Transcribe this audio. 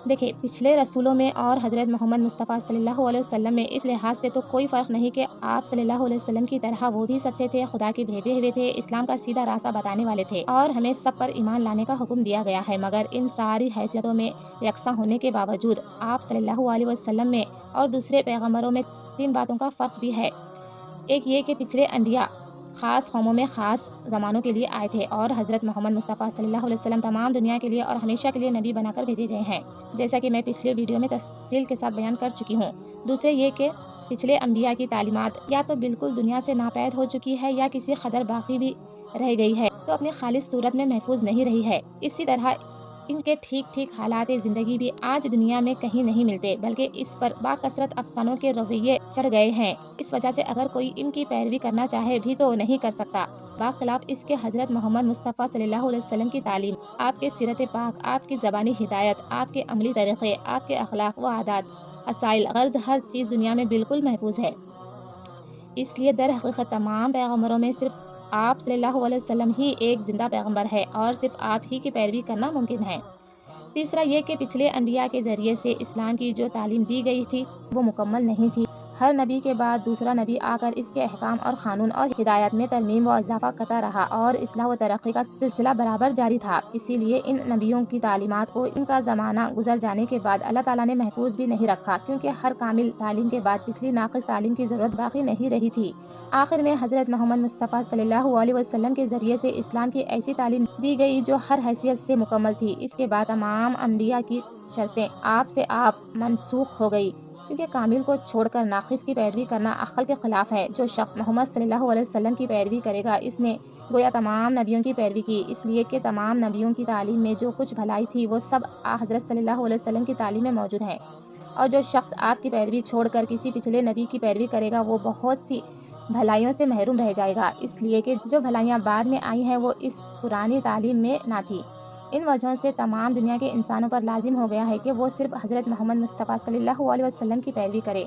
دیکھیں، پچھلے رسولوں میں اور حضرت محمد مصطفیٰ صلی اللہ علیہ وسلم میں اس لحاظ سے تو کوئی فرق نہیں کہ آپ صلی اللہ علیہ وسلم کی طرح وہ بھی سچے تھے، خدا کے بھیجے ہوئے تھے، اسلام کا سیدھا راستہ بتانے والے تھے اور ہمیں سب پر ایمان لانے کا حکم دیا گیا ہے۔ مگر ان ساری حیثیتوں میں یکساں ہونے کے باوجود آپ صلی اللہ علیہ وسلم میں اور دوسرے پیغمبروں میں 3 باتوں کا فرق بھی ہے۔ ایک یہ کہ پچھلے انبیاء خاص قوموں میں خاص زمانوں کے لیے آئے تھے اور حضرت محمد مصطفیٰ صلی اللہ علیہ وسلم تمام دنیا کے لیے اور ہمیشہ کے لیے نبی بنا کر بھیجے گئے ہیں، جیسا کہ میں پچھلے ویڈیو میں تفصیل کے ساتھ بیان کر چکی ہوں۔ دوسرے یہ کہ پچھلے انبیاء کی تعلیمات یا تو بالکل دنیا سے ناپید ہو چکی ہے یا کسی قدر باقی بھی رہ گئی ہے تو اپنی خالص صورت میں محفوظ نہیں رہی ہے۔ اسی طرح ان کے ٹھیک حالات زندگی بھی آج دنیا میں کہیں نہیں ملتے، بلکہ اس پر باکثرت افسانوں کے رویے چڑھ گئے ہیں۔ اس وجہ سے اگر کوئی ان کی پیروی کرنا چاہے بھی تو نہیں کر سکتا۔ برخلاف اس کے حضرت محمد مصطفیٰ صلی اللہ علیہ وسلم کی تعلیم، آپ کے سیرت پاک، آپ کی زبانی ہدایت، آپ کے عملی طریقے، آپ کے اخلاق و عادات، خصائل، غرض ہر چیز دنیا میں بالکل محفوظ ہے۔ اس لیے در حقیقت تمام پیغمبروں میں صرف آپ صلی اللہ علیہ وسلم ہی ایک زندہ پیغمبر ہے اور صرف آپ ہی کی پیروی کرنا ممکن ہے۔ تیسرا یہ کہ پچھلے انبیاء کے ذریعے سے اسلام کی جو تعلیم دی گئی تھی وہ مکمل نہیں تھی۔ ہر نبی کے بعد دوسرا نبی آ کر اس کے احکام اور قانون اور ہدایات میں ترمیم و اضافہ کرتا رہا اور اصلاح و ترقی کا سلسلہ برابر جاری تھا۔ اسی لیے ان نبیوں کی تعلیمات کو ان کا زمانہ گزر جانے کے بعد اللہ تعالیٰ نے محفوظ بھی نہیں رکھا، کیونکہ ہر کامل تعلیم کے بعد پچھلی ناقص تعلیم کی ضرورت باقی نہیں رہی تھی۔ آخر میں حضرت محمد مصطفیٰ صلی اللہ علیہ وسلم کے ذریعے سے اسلام کی ایسی تعلیم دی گئی جو ہر حیثیت سے مکمل تھی۔ اس کے بعد تمام انبیاء کی شرطیں آپ سے آپ منسوخ ہو گئی، کیونکہ کامل کو چھوڑ کر ناقص کی پیروی کرنا عقل کے خلاف ہے۔ جو شخص محمد صلی اللہ علیہ وسلم کی پیروی کرے گا اس نے گویا تمام نبیوں کی پیروی کی، اس لیے کہ تمام نبیوں کی تعلیم میں جو کچھ بھلائی تھی وہ سب حضرت صلی اللہ علیہ وسلم کی تعلیم میں موجود ہے۔ اور جو شخص آپ کی پیروی چھوڑ کر کسی پچھلے نبی کی پیروی کرے گا وہ بہت سی بھلائیوں سے محروم رہ جائے گا، اس لیے کہ جو بھلائیاں بعد میں آئی ہیں وہ اس پرانی تعلیم میں نہ تھی۔ ان وجہوں سے تمام دنیا کے انسانوں پر لازم ہو گیا ہے کہ وہ صرف حضرت محمد مصطفیٰ صلی اللہ علیہ وسلم کی پیروی کرے۔